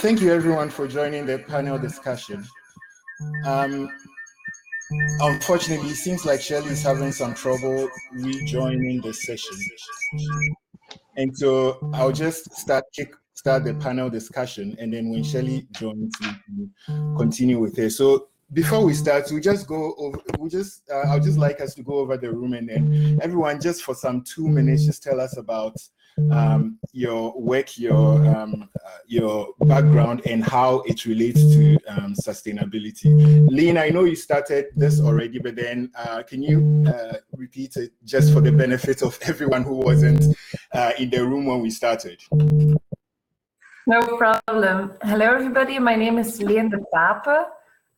thank you everyone for joining the panel discussion. Unfortunately, it seems like Shirley is having some trouble rejoining the session. And so I'll just start the panel discussion, and then when Shirley joins, we can continue with her. So before we start, I'll just like us to go over the room, and then everyone, just for some 2 minutes, just tell us about your work, your background, and how it relates to sustainability. Lynn, I know you started this already, but then can you repeat it just for the benefit of everyone who wasn't in the room when we started? No problem. Hello, everybody. My name is Lynn de Pape.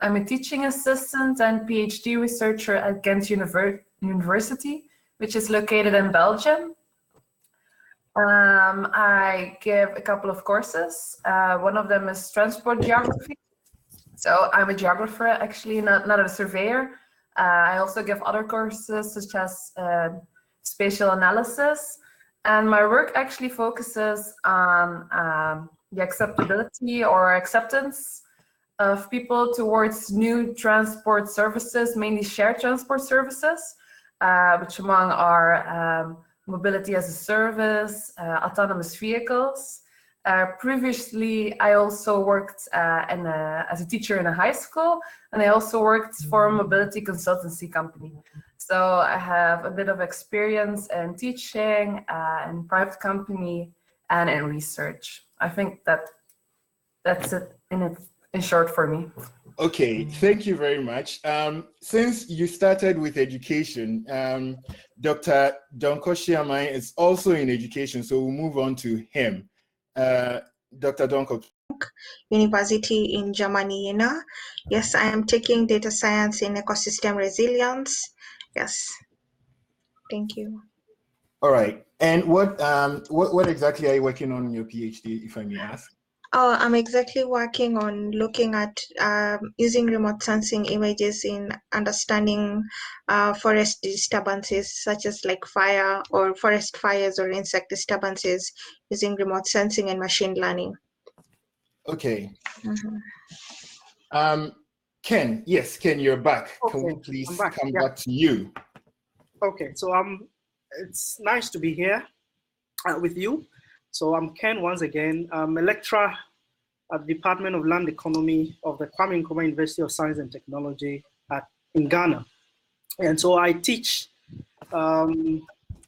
I'm a teaching assistant and PhD researcher at Ghent University, which is located in Belgium. I give a couple of courses. One of them is transport geography. So I'm a geographer, actually, not a surveyor. I also give other courses such as spatial analysis. And my work actually focuses on the acceptability or acceptance of people towards new transport services, mainly shared transport services, which among are mobility as a service, autonomous vehicles. Previously, I also worked as a teacher in a high school, and I also worked for a mobility consultancy company. So I have a bit of experience in teaching, in private company, and in research. I think that's it in short for me. Okay, thank you very much. Since you started with education, Dr. Donko Shiamai is also in education, so we'll move on to him. Dr. Donko. University in Germany, Jena. Yes, I am taking data science in ecosystem resilience. Yes, thank you. All right, and what exactly are you working on in your PhD, if I may ask? I'm exactly working on looking at using remote sensing images in understanding forest disturbances, such as like fire or forest fires or insect disturbances, using remote sensing and machine learning. Okay. Ken, yes, Ken, you're back. Okay. Can we please come back to you? Okay, so it's nice to be here with you. So I'm Ken once again. I'm a lecturer at the Department of Land Economy of the Kwame Nkrumah University of Science and Technology in Ghana. And so I teach a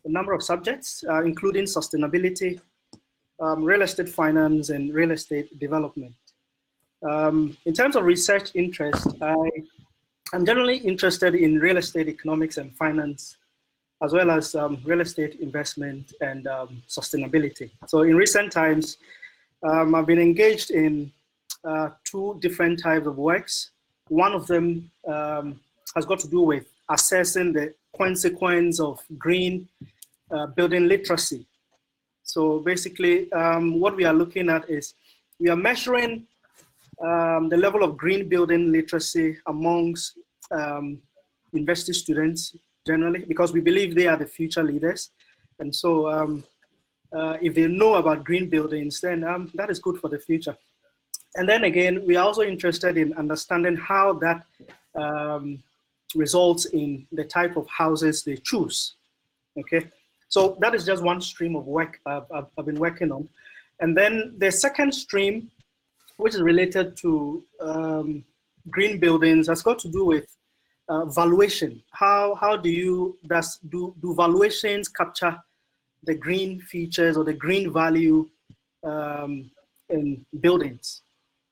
number of subjects, including sustainability, real estate finance, and real estate development. In terms of research interest, I'm generally interested in real estate economics and finance, as well as real estate investment and sustainability. So in recent times, I've been engaged in 2 different types of works. One of them has got to do with assessing the consequence of green building literacy. So basically, what we are looking at is we are measuring the level of green building literacy amongst university students generally, because we believe they are the future leaders. And so if they know about green buildings, then that is good for the future. And then again, we are also interested in understanding how that results in the type of houses they choose. Okay, so that is just one stream of work I've been working on. And then the second stream, which is related to green buildings, has got to do with valuation. How do valuations capture the green features or the green value in buildings,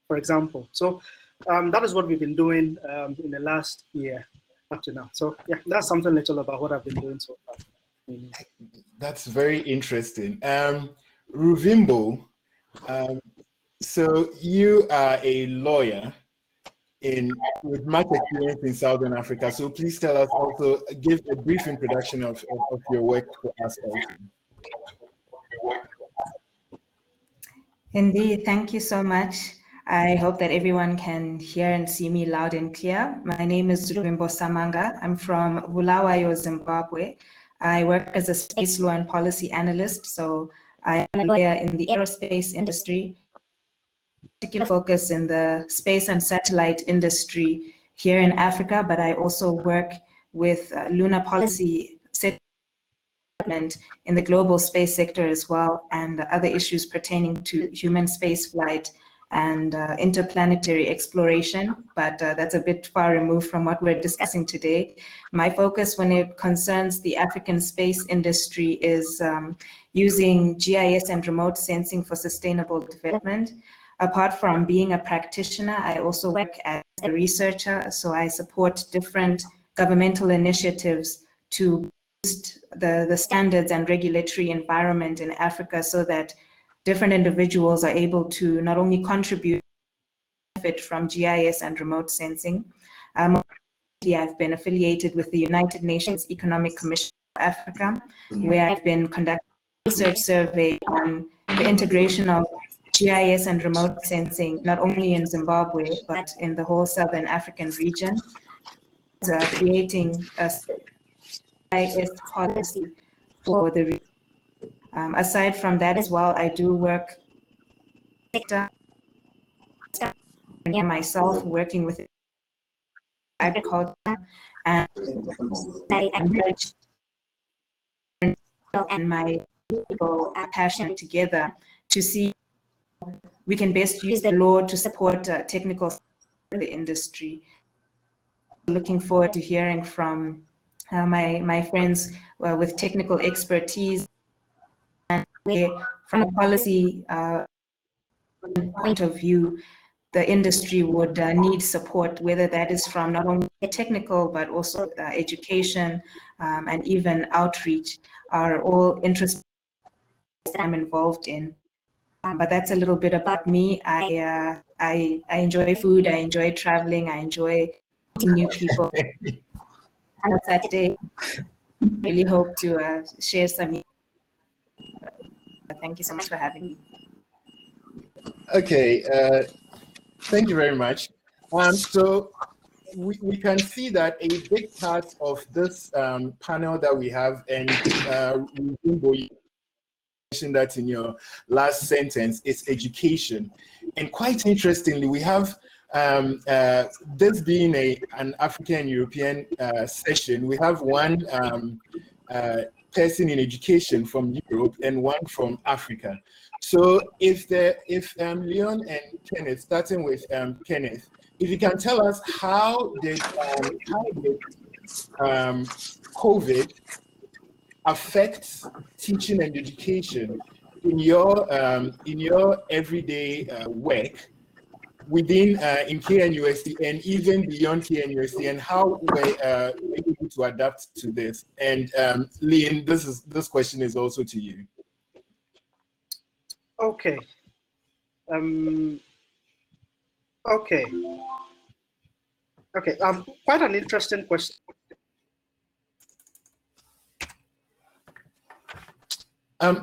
for example? So that is what we've been doing in the last year up to now. So yeah, that's something little about what I've been doing so far. That's very interesting. Ruvimbo, so you are a lawyer with much experience in Southern Africa. So please tell us also, give a brief introduction of your work for us also. Indeed, thank you so much. I hope that everyone can hear and see me loud and clear. My name is Ruvimbo Samanga. I'm from Bulawayo, Zimbabwe. I work as a space law and policy analyst. So I am a lawyer in the aerospace industry. particular focus in the space and satellite industry here in Africa, but I also work with lunar policy development in the global space sector as well, and other issues pertaining to human spaceflight and interplanetary exploration, but that's a bit far removed from what we're discussing today. My focus when it concerns the African space industry is using GIS and remote sensing for sustainable development. Apart from being a practitioner, I also work as a researcher, so I support different governmental initiatives to boost the standards and regulatory environment in Africa so that different individuals are able to not only contribute benefit from GIS and remote sensing. I've been affiliated with the United Nations Economic Commission for Africa, where I've been conducting a research survey on the integration of GIS and remote sensing, not only in Zimbabwe, but in the whole Southern African region, creating a GIS policy for the region. Aside from that as well, I do work myself working with agriculture and my people are passionate together to see we can best use the law to support technical in the industry. Looking forward to hearing from my friends with technical expertise and from a policy point of view, the industry would need support, whether that is from not only technical, but also education and even outreach are all interests that I'm involved in. But that's a little bit about me. I enjoy food, I enjoy traveling, I enjoy meeting new people. And that day, really hope to share some. Thank you so much for having me. Okay, thank you very much. So we can see that a big part of this panel that we have, and you mentioned that in your last sentence, is education. And quite interestingly, we have this being an African-European session, we have one person in education from Europe and one from Africa. So if Leon and Kenneth, starting with Kenneth, if you can tell us how did COVID affect teaching and education in your everyday work within in KNUST and even beyond KNUST, and how we're able to adapt to this? And Leon, this question is also to you. Okay. Okay. Quite an interesting question.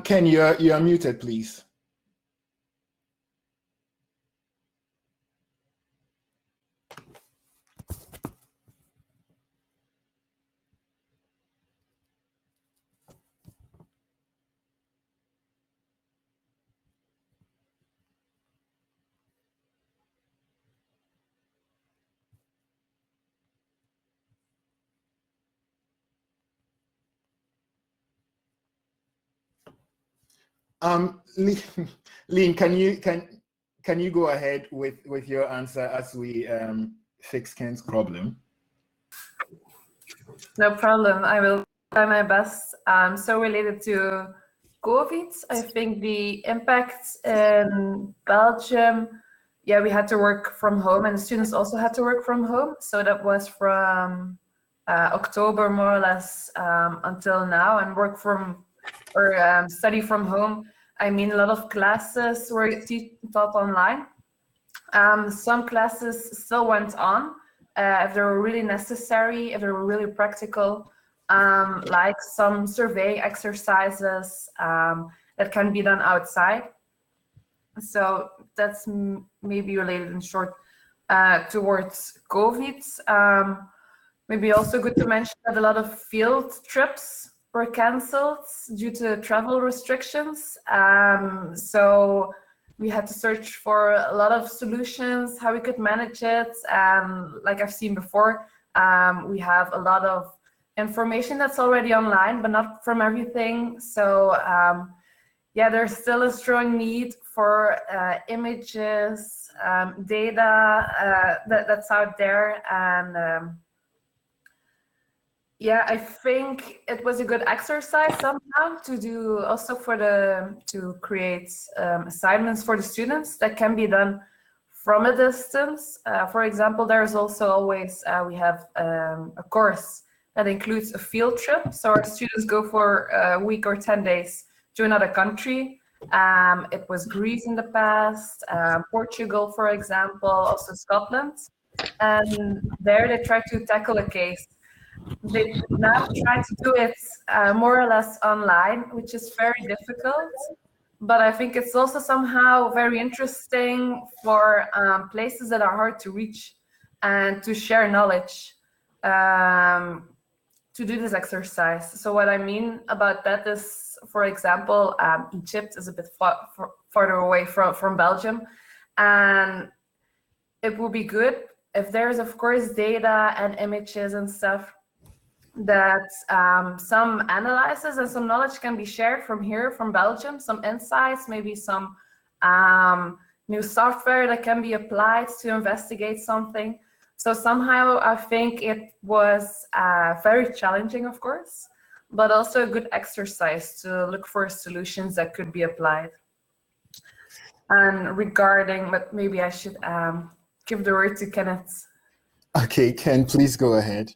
Ken, you're muted, please. Lean, can you go ahead with your answer as we fix Ken's problem? No problem. I will try my best. So related to COVID, I think the impact in Belgium, yeah, we had to work from home, and the students also had to work from home. So that was from October more or less until now, and study from home. I mean, a lot of classes were taught online. Some classes still went on if they were really necessary, if they were really practical, like some survey exercises that can be done outside. So that's maybe related in short towards COVID. Maybe also good to mention that a lot of field trips were cancelled due to travel restrictions. So we had to search for a lot of solutions, how we could manage it. And like I've seen before, we have a lot of information that's already online, but not from everything. So yeah, there's still a strong need for images, data that's out there. And yeah, I think it was a good exercise somehow to do also to create assignments for the students that can be done from a distance. For example, there's also always, we have a course that includes a field trip. So our students go for a week or 10 days to another country. It was Greece in the past, Portugal, for example, also Scotland. And there they try to tackle a case. They now try to do it more or less online, which is very difficult. But I think it's also somehow very interesting for places that are hard to reach and to share knowledge, to do this exercise. So what I mean about that is, for example, Egypt is a bit farther away from Belgium. And it would be good if there's, of course, data and images and stuff that some analysis and some knowledge can be shared from here, from Belgium, some insights, maybe some new software that can be applied to investigate something. So somehow I think it was very challenging, of course, but also a good exercise to look for solutions that could be applied. And regarding, but maybe I should give the word to Kenneth. Okay, Ken, please go ahead.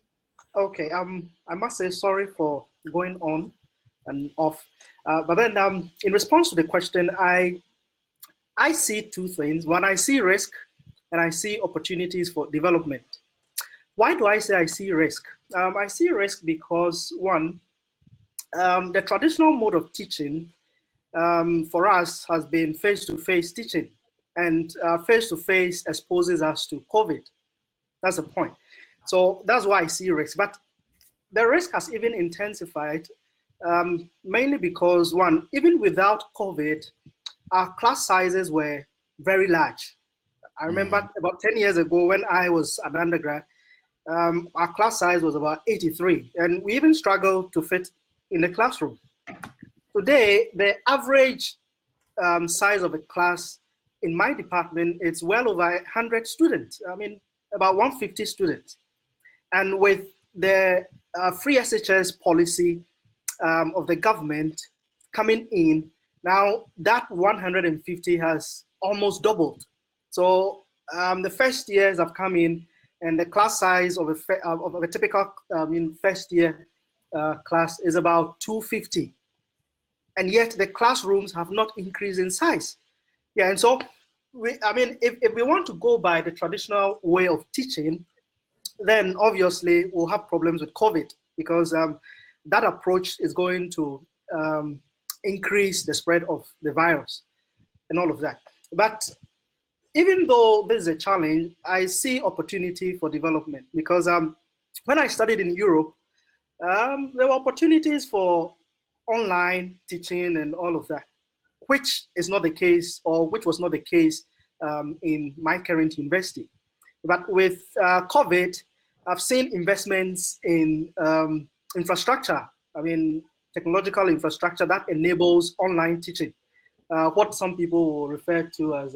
Okay, I must say sorry for going on and off, but then in response to the question, I see two things. One, I see risk and I see opportunities for development. Why do I say I see risk? I see risk because, one, the traditional mode of teaching for us has been face-to-face teaching, and face-to-face exposes us to COVID. That's the point. So that's why I see risk. But the risk has even intensified, mainly because, one, even without COVID, our class sizes were very large. I remember about 10 years ago when I was an undergrad, our class size was about 83, and we even struggled to fit in the classroom. Today, the average size of a class in my department is well over 100 students. I mean, about 150 students. And with the free SHS policy of the government coming in, now that 150 has almost doubled. So the first years have come in, and the class size of a typical first year class is about 250. And yet the classrooms have not increased in size. Yeah, and so, if we want to go by the traditional way of teaching, then obviously we'll have problems with COVID, because that approach is going to increase the spread of the virus and all of that. But even though this is a challenge, I see opportunity for development, because when I studied in Europe, there were opportunities for online teaching and all of that, which is not the case, or which was not the case in my current university. But with COVID, I've seen investments in infrastructure, technological infrastructure that enables online teaching, what some people will refer to as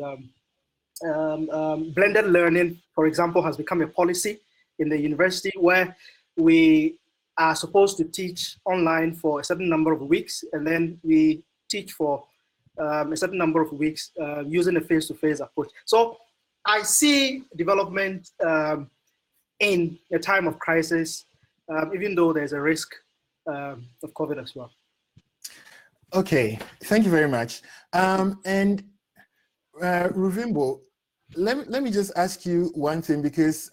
blended learning, for example, has become a policy in the university, where we are supposed to teach online for a certain number of weeks, and then we teach for a certain number of weeks using a face-to-face approach. So I see development in a time of crisis, even though there's a risk of COVID as well. Okay, thank you very much. And Ruvimbo, let me just ask you one thing, because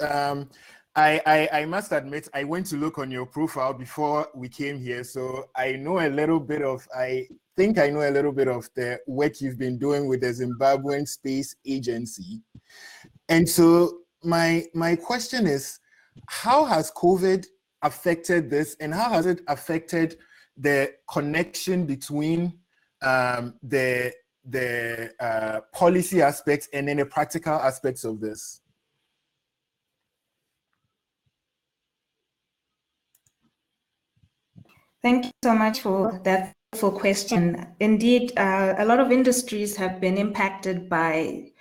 I must admit, I went to look on your profile before we came here, so I know a little bit of, I think I know a little bit of the work you've been doing with the Zimbabwean Space Agency. And so my question is, how has COVID affected this, and how has it affected the connection between the the policy aspects and then the practical aspects of this? Thank you so much for that full question. Indeed, a lot of industries have been impacted by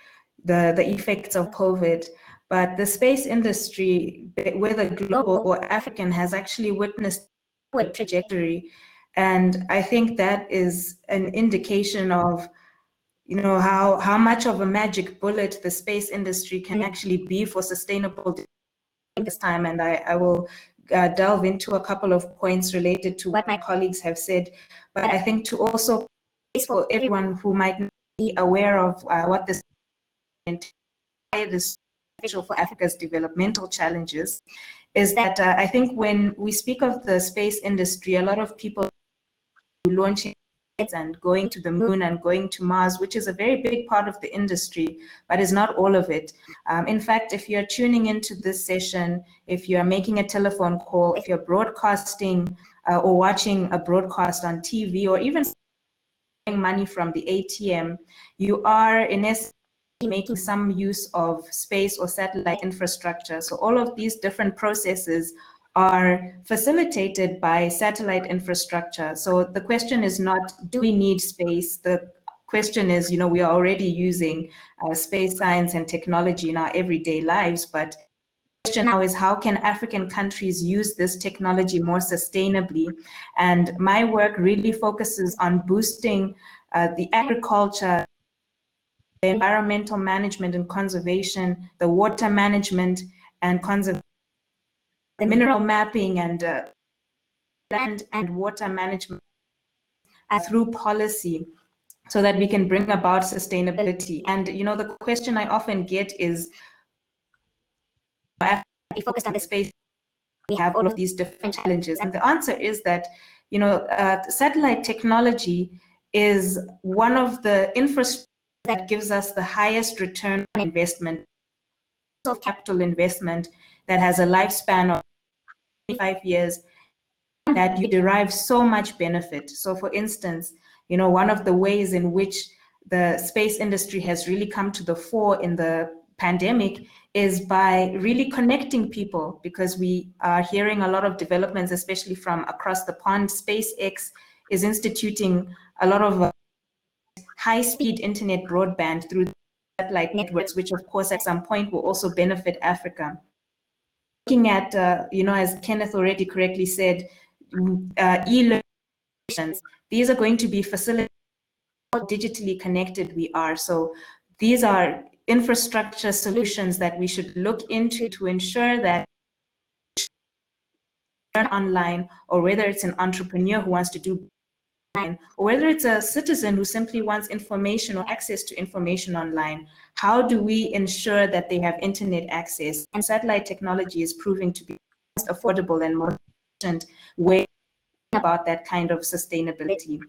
the effects of COVID, but the space industry, whether global or African, has actually witnessed a trajectory. And I think that is an indication of, you know, how much of a magic bullet the space industry can actually be for sustainable this time. And I will delve into a couple of points related to what my colleagues have said. But I think to also, for everyone who might not be aware of what this is for Africa's developmental challenges, is that I think when we speak of the space industry, a lot of people launching and going to the moon and going to Mars, which is a very big part of the industry, but is not all of it. In fact, if you're tuning into this session, if you're making a telephone call, if you're broadcasting or watching a broadcast on TV, or even money from the ATM, you are in essence making some use of space or satellite infrastructure. So all of these different processes are facilitated by satellite infrastructure. So the question is not, do we need space? The question is, you know, we are already using space science and technology in our everyday lives, but the question now is, how can African countries use this technology more sustainably? And my work really focuses on boosting the agriculture, the environmental management and conservation, the water management and conservation, the mineral mapping and land and water management through policy, so that we can bring about sustainability. And, you know, the question I often get is, we focused on the space, we have all of these different challenges. And the answer is that, you know, satellite technology is one of the infrastructure that gives us the highest return on investment, of capital investment that has a lifespan of 25 years, that you derive so much benefit. So for instance, you know, one of the ways in which the space industry has really come to the fore in the pandemic is by really connecting people, because we are hearing a lot of developments, especially from across the pond. SpaceX is instituting a lot of high-speed internet broadband through satellite networks, which of course at some point will also benefit Africa. Looking at, you know, as Kenneth already correctly said, e-learning, these are going to be facilitated, how digitally connected we are. So these are infrastructure solutions that we should look into to ensure that online, or whether it's an entrepreneur who wants to do online, or whether it's a citizen who simply wants information or access to information online, how do we ensure that they have internet access? And satellite technology is proving to be the most affordable and most efficient way about that kind of sustainability.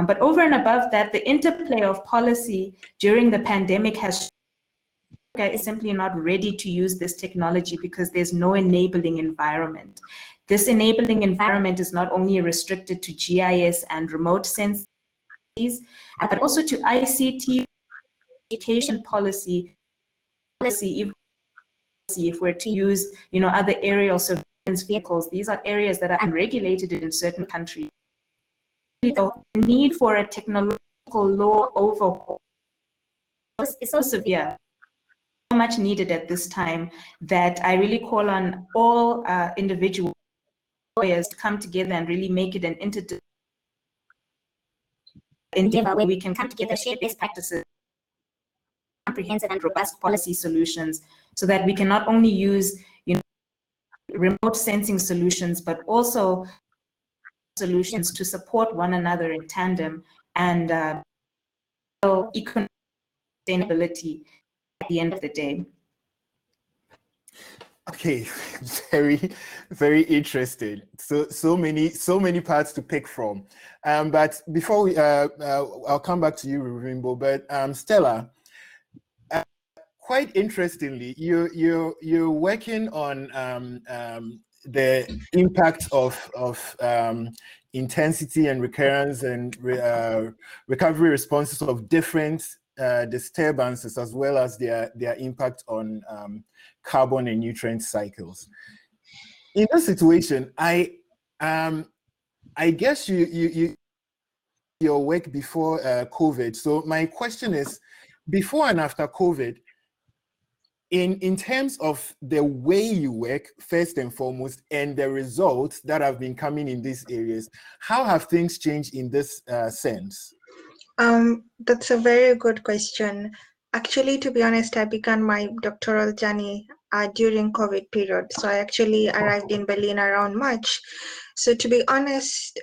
But over and above that, the interplay of policy during the pandemic has is simply not ready to use this technology because there's no enabling environment. This enabling environment is not only restricted to GIS and remote sensing, but also to ICT, education policy, if we're to use, you know, other aerial surveillance vehicles. These are areas that are unregulated in certain countries. The need for a technological law overhaul is so severe, so much needed at this time, that I really call on all individual lawyers to come together and really make it an interdisciplinary endeavor where we can come together, share best practices, comprehensive and robust policy solutions, so that we can not only use, you know, remote sensing solutions, but also solutions to support one another in tandem and economic sustainability at the end of the day. Okay, very interesting. So many parts to pick from. But before we, I'll come back to you, Rainbow. But Stella, quite interestingly, you're working on the impact of intensity and recurrence and recovery responses of different disturbances, as well as their impact on carbon and nutrient cycles. In this situation, I guess your work before COVID. So my question is, before and after COVID, in terms of the way you work, first and foremost, and the results that have been coming in these areas, how have things changed in this sense? That's a very good question. Actually, to be honest, I began my doctoral journey during COVID period. So I actually arrived in Berlin around March. So to be honest,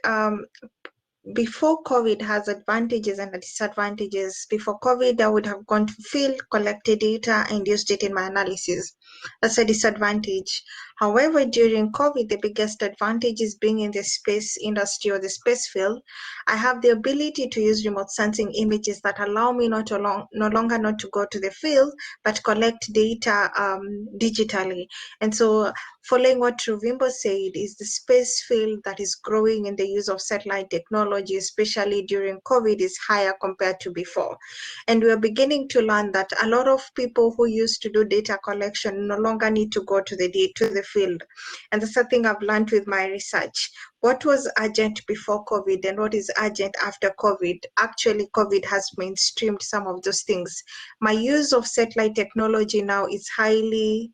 before COVID has advantages and disadvantages. Before COVID, I would have gone to field, collected data, and used it in my analysis. That's a disadvantage. However, during COVID, the biggest advantage is being in the space industry or the space field. I have the ability to use remote sensing images that allow me no longer not to go to the field, but collect data digitally. And so following what Ruvimbo said, is the space field that is growing in the use of satellite technology, especially during COVID, is higher compared to before. And we're beginning to learn that a lot of people who used to do data collection no longer need to go to the field. And that's something I've learned with my research. What was urgent before COVID and what is urgent after COVID? Actually, COVID has mainstreamed some of those things. My use of satellite technology now is highly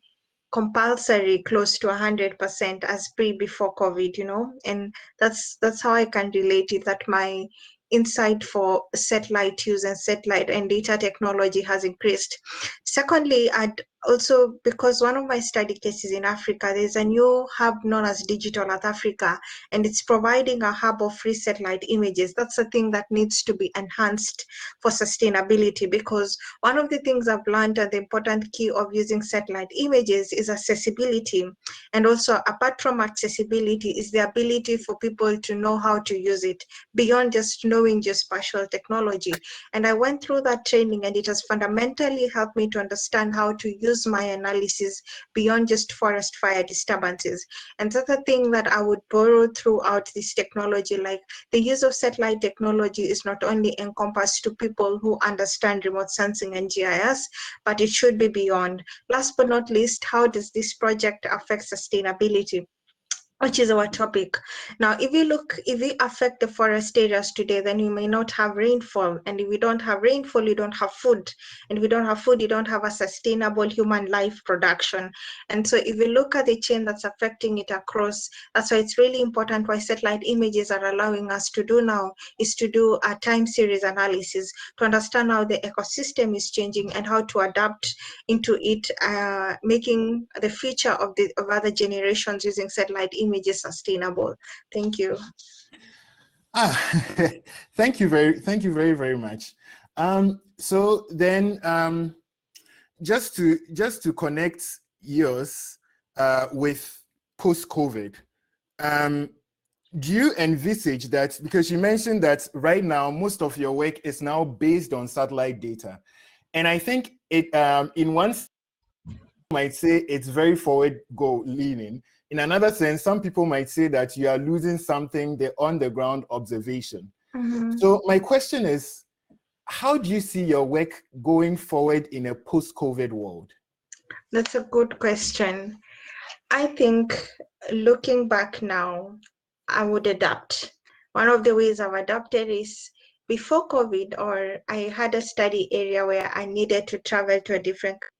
compulsory, close to 100% as before COVID, and that's how I can relate it, that my insight for satellite use and satellite and data technology has increased. Secondly, I'd also, because one of my study cases in Africa, there's a new hub known as Digital Earth Africa, and it's providing a hub of free satellite images. That's a thing that needs to be enhanced for sustainability, because one of the things I've learned and the important key of using satellite images is accessibility. And also, apart from accessibility, is the ability for people to know how to use it beyond just knowing geospatial technology. And I went through that training, and it has fundamentally helped me to understand how to use my analysis beyond just forest fire disturbances. And that's a thing that I would borrow throughout this technology. Like, the use of satellite technology is not only encompassed to people who understand remote sensing and GIS, but it should be beyond. Last but not least, how does this project affect sustainability, which is our topic. Now, if we affect the forest areas today, then you may not have rainfall. And if we don't have rainfall, you don't have food. And if you don't have food, you don't have a sustainable human life production. And so if we look at the chain that's affecting it across, that's why it's really important. Why satellite images are allowing us to do now is to do a time series analysis to understand how the ecosystem is changing and how to adapt into it, making the future of other generations using satellite images sustainable. Thank you. Thank you very much. So then, just to connect yours with post-COVID, do you envisage that, because you mentioned that right now most of your work is now based on satellite data, and I think it in one sense, might say it's very forward leaning. In another sense, some people might say that you are losing something, the on-the-ground observation. Mm-hmm. So my question is, how do you see your work going forward in a post-COVID world? That's a good question. I think, looking back now, I would adapt. One of the ways I've adapted is, before COVID, or I had a study area where I needed to travel to a different country,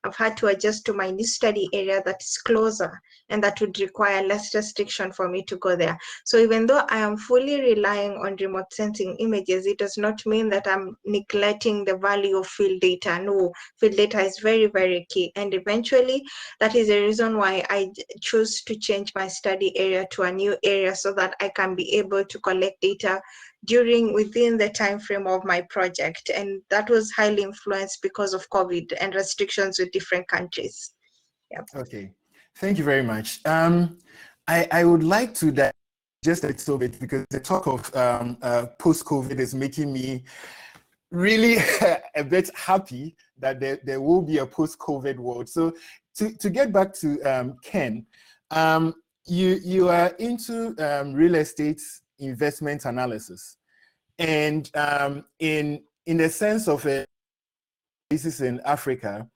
I've had to adjust to my new study area that is closer and that would require less restriction for me to go there. So even though I am fully relying on remote sensing images, it does not mean that I'm neglecting the value of field data. No, field data is very, very key. And eventually, that is the reason why I chose to change my study area to a new area, so that I can be able to collect data within the time frame of my project. And that was highly influenced because of COVID and restrictions with different countries. Yep. Okay, thank you very much. I would like to just a little bit, because the talk of post-COVID is making me really a bit happy that there will be a post-COVID world. So to get back to Ken, you are into real estate investment analysis, and in the sense of a basis in Africa,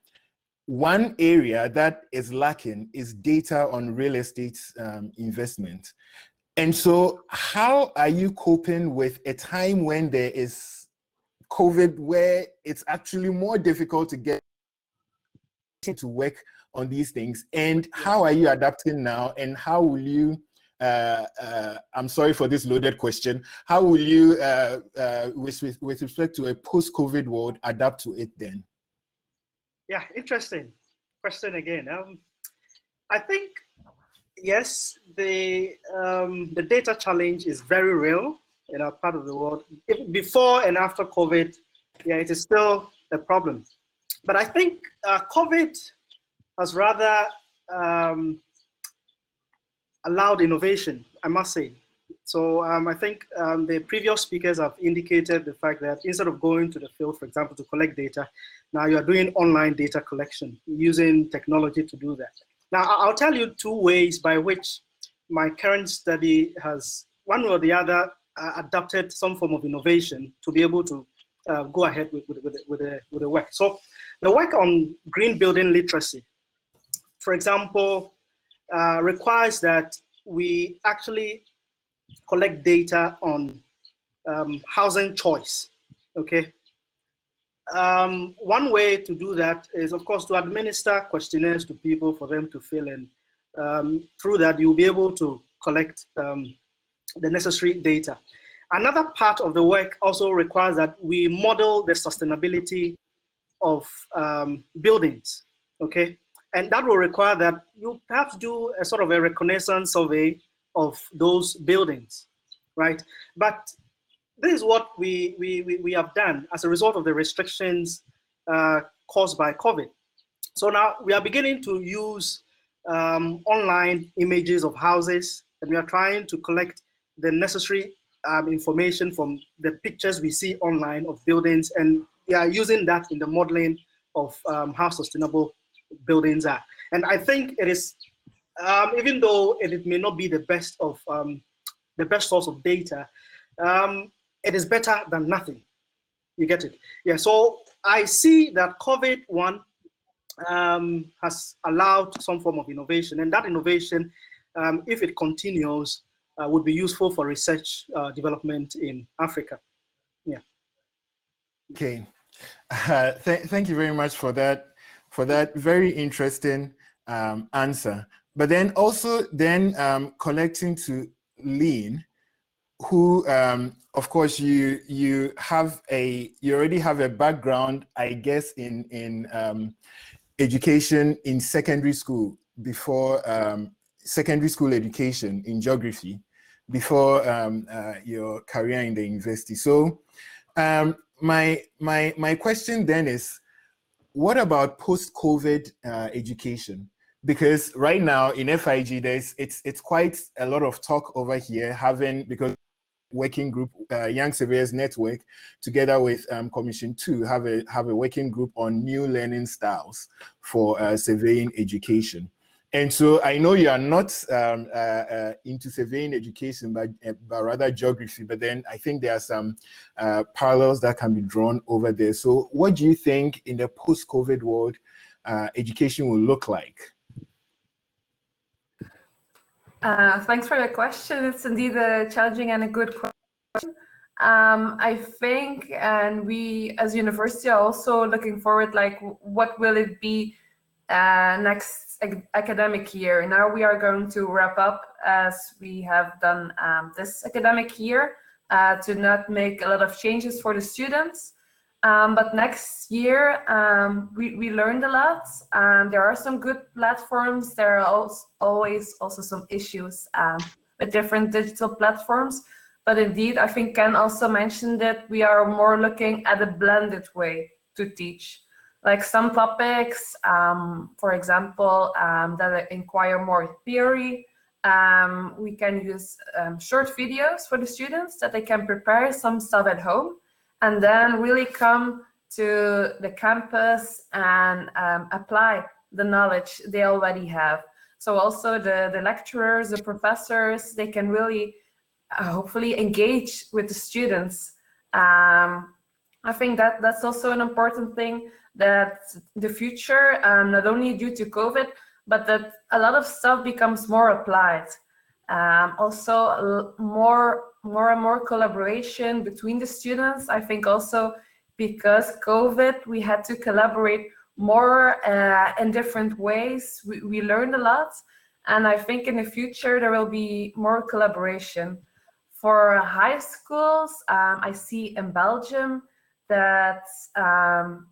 one area that is lacking is data on real estate investment. And so how are you coping with a time when there is COVID, where it's actually more difficult to get to work on these things? And how are you adapting now? And how will you, I'm sorry for this loaded question, how will you, with respect to a post-COVID world, adapt to it then? Yeah, interesting question again. I think, yes, the data challenge is very real in our part of the world. Before and after COVID, yeah, it is still a problem. But I think COVID has rather allowed innovation, I must say. So I think the previous speakers have indicated the fact that instead of going to the field, for example, to collect data, now you are doing online data collection, using technology to do that. Now, I'll tell you two ways by which my current study has, one or the other, adopted some form of innovation to be able to go ahead with the work. So the work on green building literacy, for example, requires that we actually collect data on housing choice, okay? One way to do that is, of course, to administer questionnaires to people for them to fill in. Through that, you'll be able to collect the necessary data. Another part of the work also requires that we model the sustainability of buildings, okay? And that will require that you perhaps do a sort of a reconnaissance survey of those buildings, right? But this is what we have done as a result of the restrictions caused by COVID. So now we are beginning to use online images of houses, and we are trying to collect the necessary information from the pictures we see online of buildings, and we are using that in the modeling of how sustainable buildings are. And I think it is, even though it may not be the best of the best source of data, it is better than nothing. You get it? Yeah. So I see that COVID-1 has allowed some form of innovation, and that innovation, if it continues, would be useful for research development in Africa. Yeah. Okay. Thank you very much for that very interesting answer. But then also connecting to Lean, who of course you already have a background, I guess, in education in secondary school, before secondary school education in geography, before your career in the university. So my question then is, what about post-COVID education? Because right now in FIG, it's quite a lot of talk over here, because working group, Young Surveyors Network, together with Commission 2, have a working group on new learning styles for surveying education. And so I know you are not into surveying education, but rather geography. But then I think there are some parallels that can be drawn over there. So what do you think in the post-COVID world education will look like? Thanks for the question. It's indeed a challenging and a good question. I think, and we as university are also looking forward, like, what will it be next academic year? Now we are going to wrap up, as we have done this academic year, to not make a lot of changes for the students. But next year, we learned a lot. There are some good platforms. There are always also some issues with different digital platforms. But indeed, I think Ken also mentioned that we are more looking at a blended way to teach. Like some topics, for example, that inquire more theory, we can use short videos for the students that they can prepare some stuff at home. and then really come to the campus and apply the knowledge they already have. So also the lecturers, the professors, they can really hopefully engage with the students. I think that that's also an important thing, that the future, not only due to COVID, but that a lot of stuff becomes more applied. Also more and more collaboration between the students. I think also because COVID, we had to collaborate more in different ways. We learned a lot, and I think in the future there will be more collaboration. For high schools, I see in Belgium that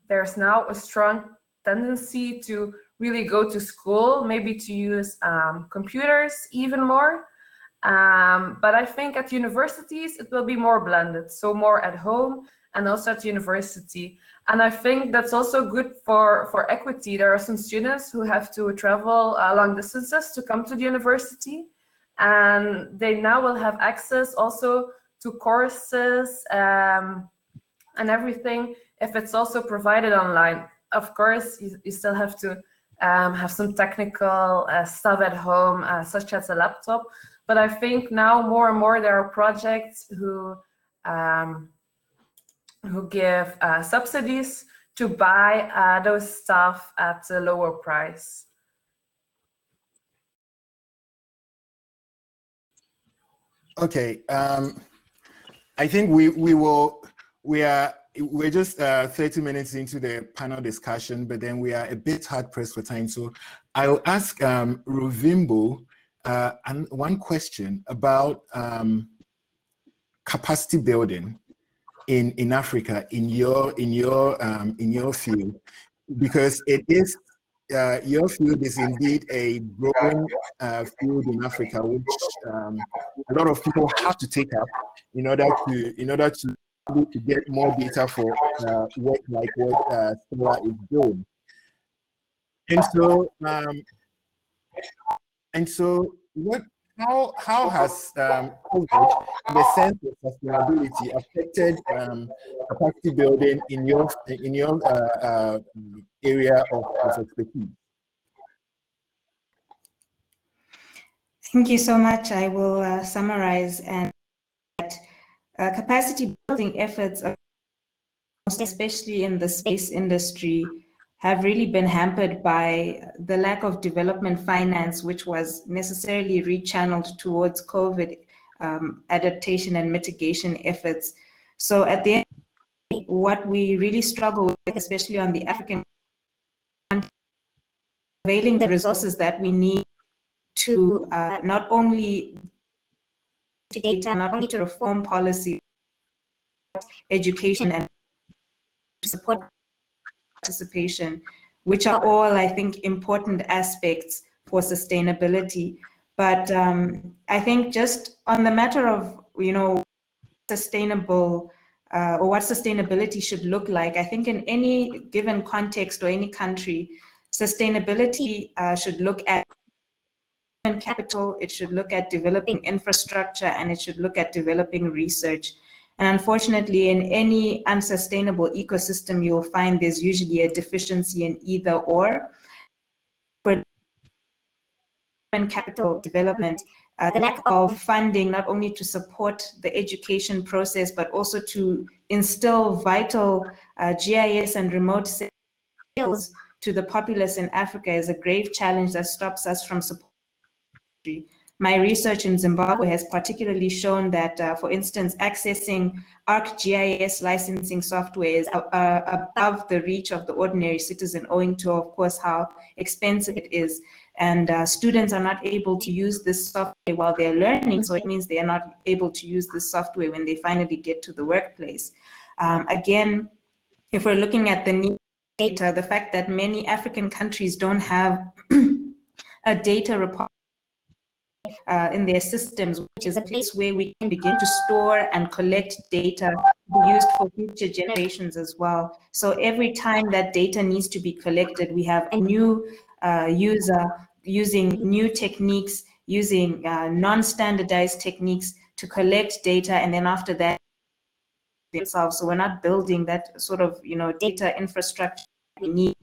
there's now a strong tendency to really go to school, maybe to use computers even more. But I think at universities it will be more blended, so more at home and also at university. And I think that's also good for equity. There are some students who have to travel long distances to come to the university, and they now will have access also to courses and everything if it's also provided online. Of course, you still have to have some technical stuff at home, such as a laptop. But I think now more and more there are projects who give subsidies to buy those stuff at a lower price. Okay, I think we're just 30 minutes into the panel discussion, but then we are a bit hard pressed for time. So I'll ask Ruvimbo one question about capacity building in Africa in your field, because it is your field is indeed a growing field in Africa, which a lot of people have to take up in order to get more data for work like what Stella is doing. And so how has COVID, in the sense of sustainability, affected capacity building in your area of expertise? Thank you so much. I will summarize, and capacity building efforts, especially in the space industry, have really been hampered by the lack of development finance, which was necessarily rechanneled towards COVID adaptation and mitigation efforts. So at the end, what we really struggle with, especially on the African continent, availing the resources that we need to not only to data, not only to reform policy, education, and to support participation, which are all, I think, important aspects for sustainability. But I think just on the matter of, sustainable or what sustainability should look like, I think in any given context or any country, sustainability should look at human capital, it should look at developing infrastructure, and it should look at developing research. And unfortunately, in any unsustainable ecosystem, you'll find there's usually a deficiency in either or. For human capital development, the lack of funding, not only to support the education process, but also to instill vital GIS and remote skills to the populace in Africa, is a grave challenge that stops us from supporting. My research in Zimbabwe has particularly shown that, for instance, accessing ArcGIS licensing software is above the reach of the ordinary citizen, owing to, of course, how expensive it is. And students are not able to use this software while they're learning, so it means they are not able to use this software when they finally get to the workplace. Again, if we're looking at the need data, the fact that many African countries don't have a data repository in their systems, which is a place where we can begin to store and collect data to be used for future generations as well. So every time that data needs to be collected, we have a new user using new techniques, using non-standardized techniques to collect data, and then after that, themselves. So we're not building that sort of, data infrastructure we need.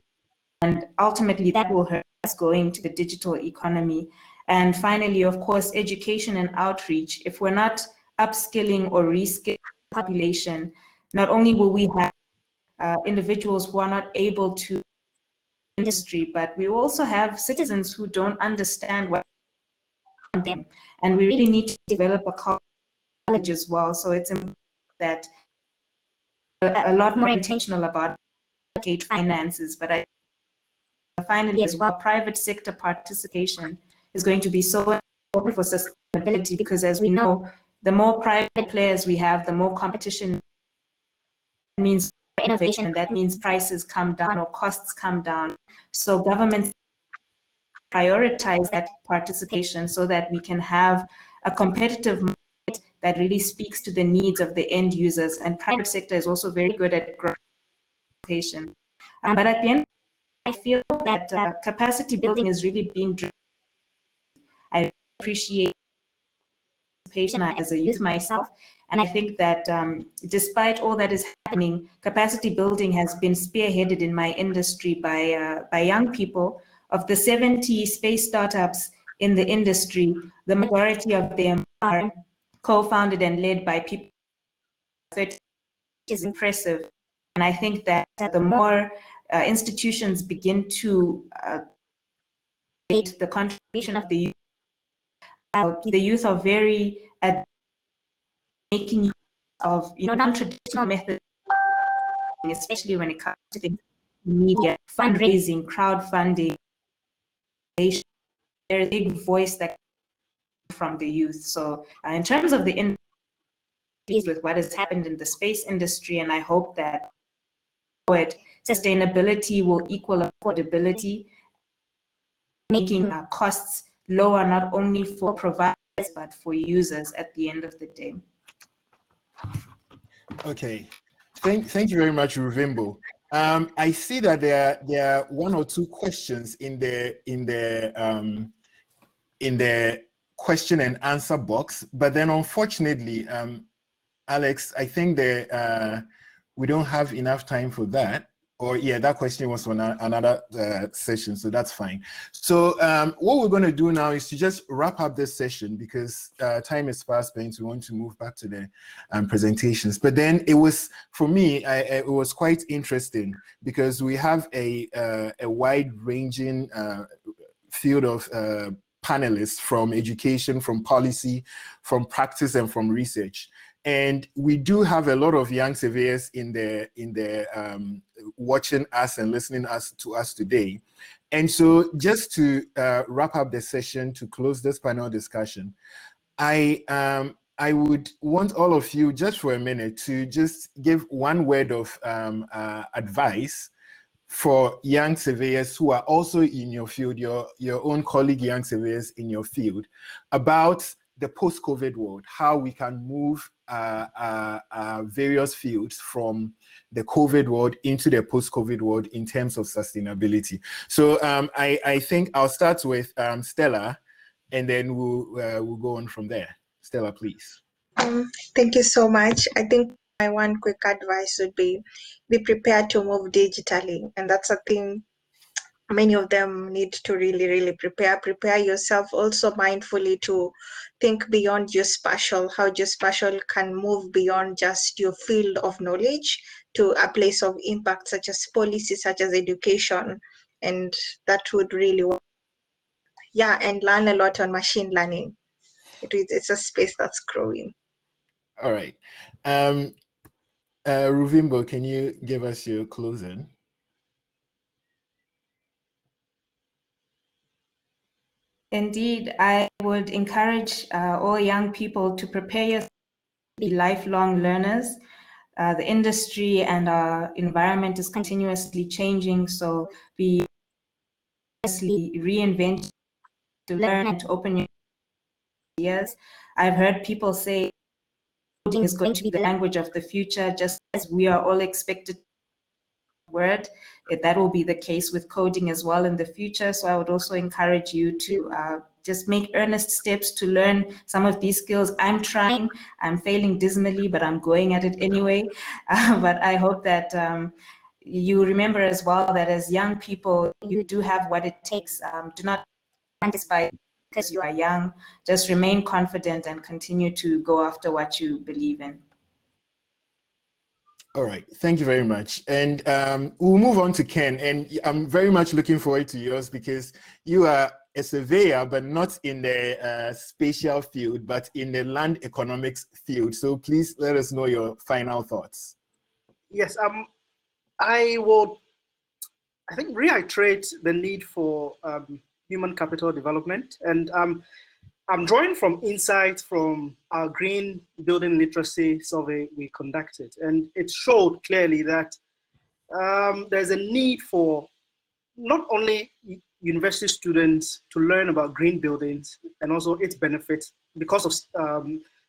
And ultimately that will hurt us going to the digital economy. And finally, of course, education and outreach. If we're not upskilling or reskilling the population, not only will we have individuals who are not able to industry, but we also have citizens who don't understand what them. And we really need to develop a college as well. So it's important that a lot more intentional about finances, but finally as well, private sector participation is going to be so important for sustainability, because as we know, the more private players we have, the more competition means innovation, and that means prices come down or costs come down. So governments prioritize that participation so that we can have a competitive market that really speaks to the needs of the end users. And private sector is also very good at participation. But at the end, I feel that capacity building is really being driven. I appreciate participation as a youth myself, and I think that despite all that is happening, capacity building has been spearheaded in my industry by young people. Of the 70 space startups in the industry, the majority of them are co-founded and led by people, which is impressive. And I think that the more institutions begin to rate the contribution of the youth are very at making use of non-traditional methods, especially when it comes to the media, fundraising, crowdfunding. There's a big voice that comes from the youth. So in terms of the industry, with what has happened in the space industry, and I hope that sustainability will equal affordability, making costs lower not only for providers but for users at the end of the day. Okay, thank you very much, Ruvimbo. I see that there are one or two questions in the question and answer box, but then unfortunately, Alex, I think that we don't have enough time for that. Or yeah, that question was on another session, so that's fine. So what we're going to do now is to just wrap up this session, because time is fast spent. We want to move back to the presentations. But then it was, for me, it was quite interesting, because we have a wide-ranging field of panelists from education, from policy, from practice, and from research. And we do have a lot of young surveyors in the watching us and listening to us today. And so just to wrap up the session, to close this panel discussion, I would want all of you just for a minute to just give one word of advice for young surveyors who are also in your field, your own colleague young surveyors in your field, about the post-COVID world, how we can move various fields from the COVID world into the post-COVID world in terms of sustainability. So I think I'll start with Stella, and then we'll go on from there. Stella, please. Thank you so much. I think my one quick advice would be prepared to move digitally, and that's a thing many of them need to really prepare yourself, also mindfully to think beyond geospatial, how geospatial can move beyond just your field of knowledge to a place of impact, such as policy, such as education, and that would really work. Yeah, and learn a lot on machine learning. It's a space that's growing. All right. Ruvimbo, can you give us your closing? Indeed, I would encourage all young people to prepare yourself to be lifelong learners. The industry and our environment is continuously changing, so be reinvent, to learn and to open your ears. I've heard people say coding is going to be the language of the future, just as we are all expected to word. That will be the case with coding as well in the future. So I would also encourage you to just make earnest steps to learn some of these skills. I'm trying, I'm failing dismally, but I'm going at it anyway. But I hope that you remember as well that as young people, you do have what it takes. Do not anticipate because you are young. Just remain confident and continue to go after what you believe in. All right, thank you very much. And we'll move on to Ken. And I'm very much looking forward to yours because you are a surveyor, but not in the spatial field, but in the land economics field. So please let us know your final thoughts. Yes, I think reiterate the need for human capital development, and I'm drawing from insights from our green building literacy survey we conducted, and it showed clearly that there's a need for not only university students to learn about green buildings and also its benefits because of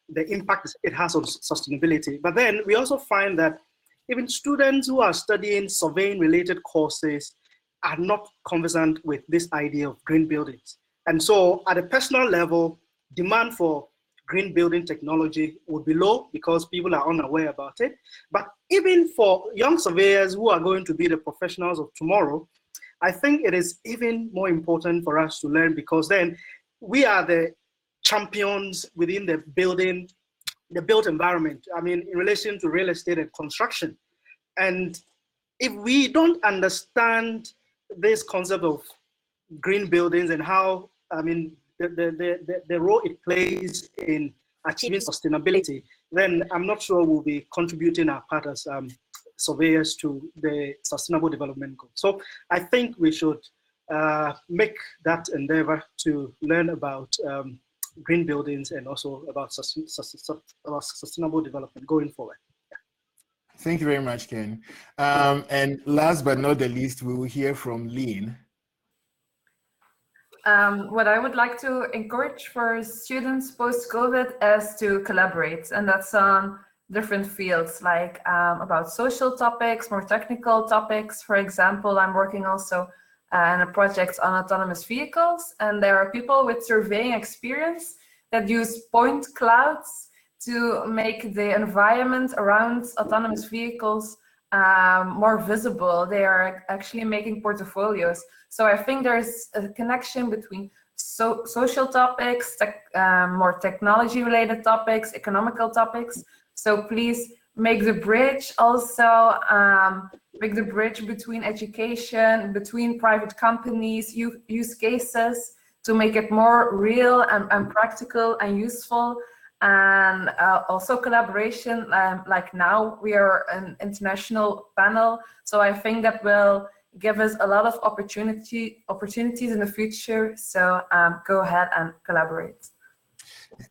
the impact it has on sustainability, but then we also find that even students who are studying surveying related courses are not conversant with this idea of green buildings. And so at a personal level, demand for green building technology would be low because people are unaware about it. But even for young surveyors who are going to be the professionals of tomorrow, I think it is even more important for us to learn because then we are the champions within the built environment, I mean, in relation to real estate and construction. And if we don't understand this concept of green buildings and how, I mean, the role it plays in achieving sustainability, then I'm not sure we'll be contributing our part as surveyors to the sustainable development goals. So I think we should make that endeavor to learn about green buildings and also about sustainable development going forward. Thank you very much, Ken. And last but not the least, we will hear from Lean. What I would like to encourage for students post-COVID is to collaborate, and that's on different fields, like about social topics, more technical topics. For example, I'm working also in a project on autonomous vehicles, and there are people with surveying experience that use point clouds to make the environment around autonomous vehicles more visible. They are actually making portfolios. So I think there's a connection between social topics, more technology-related topics, economical topics. So please make the bridge also, make the bridge between education, between private companies, use cases to make it more real and practical and useful. And also collaboration, like now we are an international panel. So I think that will give us a lot of opportunities in the future. So go ahead and collaborate.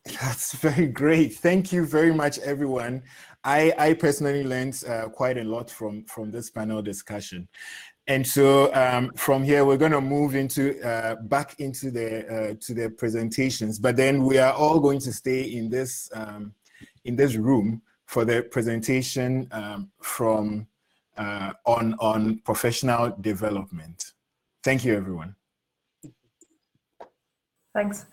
That's very great. Thank you very much, everyone. I personally learned quite a lot from this panel discussion. And so from here, we're going to move into back into the presentations, but then we are all going to stay in this room for the presentation from on professional development. Thank you, everyone. Thanks.